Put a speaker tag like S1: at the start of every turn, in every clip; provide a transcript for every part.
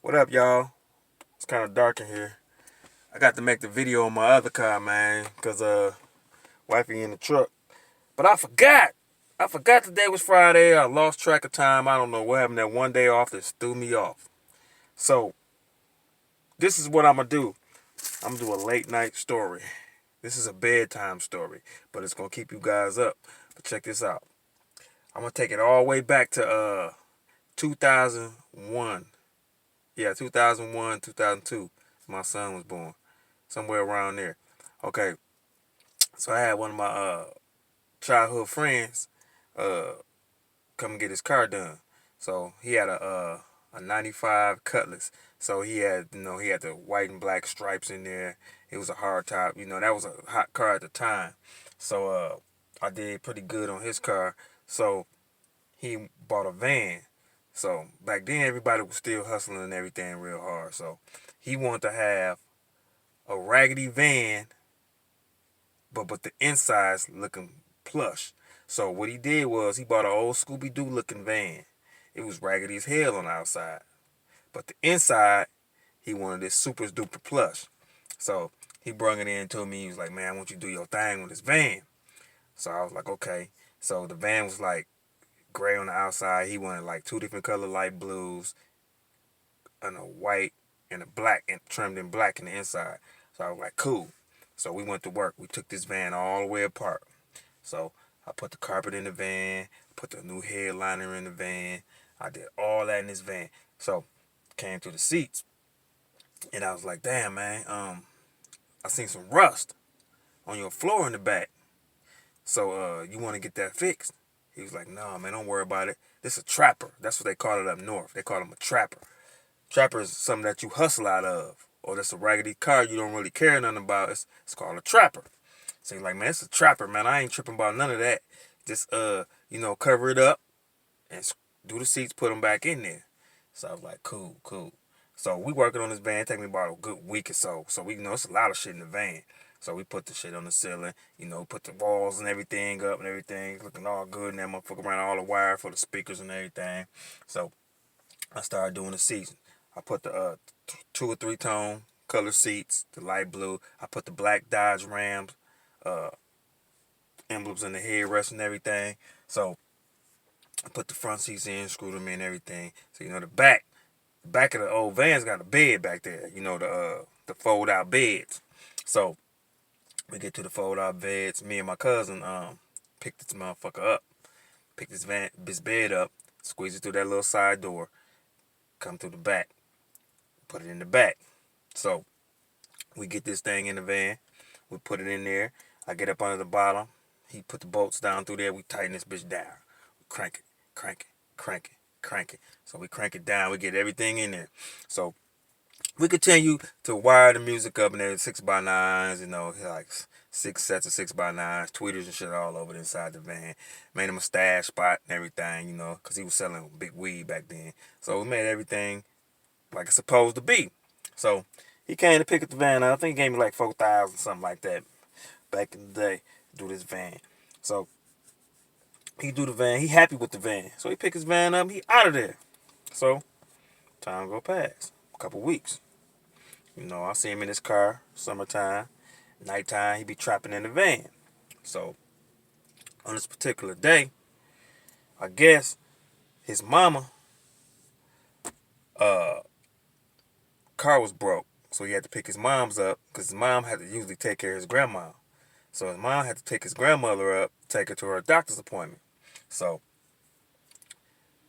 S1: What up, y'all? It's kind of dark in here. I got to make the video on my other car, man, because wifey in the truck. But I forgot. I forgot today was Friday. I lost track of time. I don't know what happened. That one day off that threw me off. So this is what I'm gonna do. I'm gonna do a late night story. This is a bedtime story, but it's gonna keep you guys up. But check this out. I'm gonna take it all the way back to 2001. Yeah, 2001, 2002. My son was born. Somewhere around there. Okay, so I had one of my childhood friends uh come and get his car done. So he had a '95 Cutlass. So he had the white and black stripes in there. It was a hard top. That was a hot car at the time. So I did pretty good on his car. So he bought a van. So back then everybody was still hustling and everything real hard. So he wanted to have a raggedy van, but the inside's looking plush. So what he did was he bought an old Scooby Doo looking van. It was raggedy as hell on the outside, but the inside he wanted this super duper plush. So he brung it in to me. He was like, "Man, I want you to do your thing with this van." So I was like, "Okay." So the van was like gray on the outside. He wanted like two different color light blues and a white and a black and trimmed in black in the inside. So I was like, "Cool." So we went to work. We took this van all the way apart. So I put the carpet in the van, put the new headliner in the van. I did all that in this van. So came to the seats, and I was like, "Damn, man, I seen some rust on your floor in the back. So you want to get that fixed?" He was like, "No, man, don't worry about it. This is a trapper. That's what they call it up north. They call him a trapper. Trapper is something that you hustle out of, or that's a raggedy car you don't really care nothing about. It's called a trapper." So he's like, "Man, it's a trapper, man. I ain't tripping about none of that. Just cover it up and do the seats, put them back in there." So I was like, "Cool, cool." So we working on this van. It take me about a good week or so. So we it's a lot of shit in the van. So we put the shit on the ceiling, put the walls and everything up and everything, looking all good. And that motherfucker around all the wire for the speakers and everything. So I started doing the seats. I put the two or three tone color seats, the light blue. I put the black Dodge Rams uh, emblems in the headrest and everything. So I put the front seats in, screwed them in, and everything. So the back of the old van's got a bed back there. The fold out beds. So we get to the fold out beds. Me and my cousin picked this motherfucker up, picked this bed up, squeeze it through that little side door, come through the back, put it in the back. So we get this thing in the van, we put it in there. I get up under the bottom. He put the bolts down through there. We tighten this bitch down. We crank it, crank it, crank it, crank it. So we crank it down. We get everything in there. So we continue to wire the music up and everything, 6x9s, like 6 sets of 6x9s, tweeters and shit all over the inside the van. Made him a stash spot and everything, because he was selling big weed back then. So we made everything like it's supposed to be. So he came to pick up the van up. I think he gave me like 4,000, something like that, back in the day, to do this van. So he do the van. He happy with the van. So he pick his van up. He out of there. So time go past. A couple weeks. I see him in his car, summertime, nighttime, he be trapping in the van. So on this particular day, I guess his mama uh car was broke. So he had to pick his mom's up because his mom had to usually take care of his grandma. So his mom had to take his grandmother up, take her to her doctor's appointment. So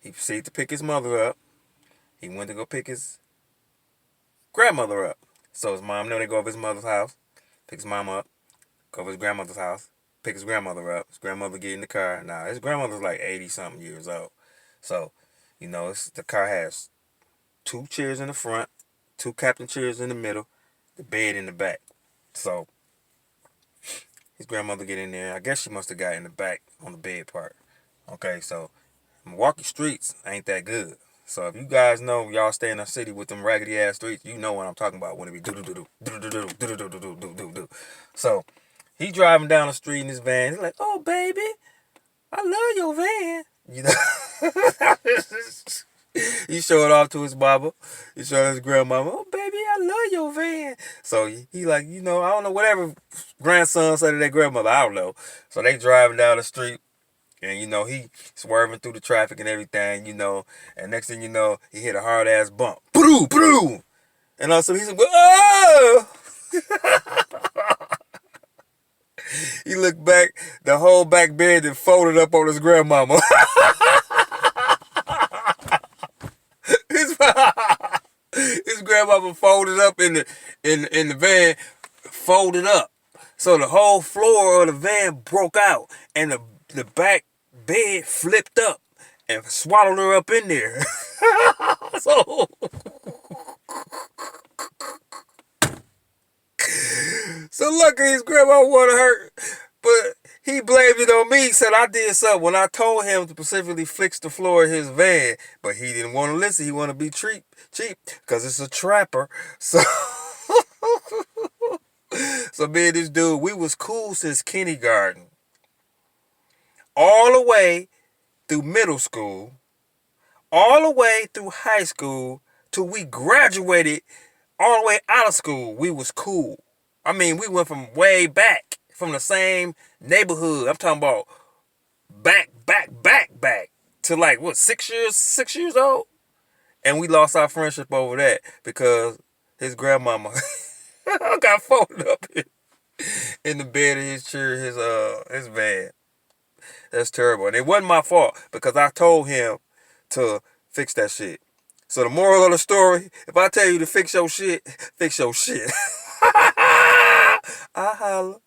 S1: he proceeded to pick his mother up. He went to go pick his grandmother up. So his mom, they go over his mother's house, pick his mom up, go over his grandmother's house, pick his grandmother up. His grandmother get in the car. Now, his grandmother's like 80 something years old. So, the car has two chairs in the front, two captain chairs in the middle, the bed in the back. So, his grandmother get in there. I guess she must have got in the back on the bed part. Okay, so Milwaukee streets ain't that good. So if you guys know, y'all stay in a city with them raggedy ass streets, you know what I'm talking about when it be do do do do do do do do do do do do do do. So he driving down the street in his van. He's like, "Oh baby, I love your van." He showed off to his mama. He showed his grandmama, oh, baby, I love your van. So he like, I don't know, whatever grandson said to their grandmother, I don't know. So they driving down the street. And, he swerving through the traffic and everything, And next thing you know, he hit a hard-ass bump. Boom, boom. And also he's like, oh! He looked back, the whole back bed and folded up on his grandmama. his, his grandmama folded up in the van, folded up. So the whole floor of the van broke out, and the back bed flipped up and swallowed her up in there. so, so lucky his grandma wasn't hurt, but he blamed it on me. Said I did something when I told him to specifically fix the floor of his van, but he didn't want to listen. He wanted to be cheap, because it's a trapper. So. So me and this dude, we was cool since kindergarten. All the way through middle school. All the way through high school. Till we graduated. All the way out of school. We was cool. I mean, we went from way back. From the same neighborhood. I'm talking about back. To like, what, 6 years? 6 years old? And we lost our friendship over that. Because his grandmama got folded up in the bed of his chair, his van. That's terrible. And it wasn't my fault because I told him to fix that shit. So the moral of the story, if I tell you to fix your shit, fix your shit. I holla.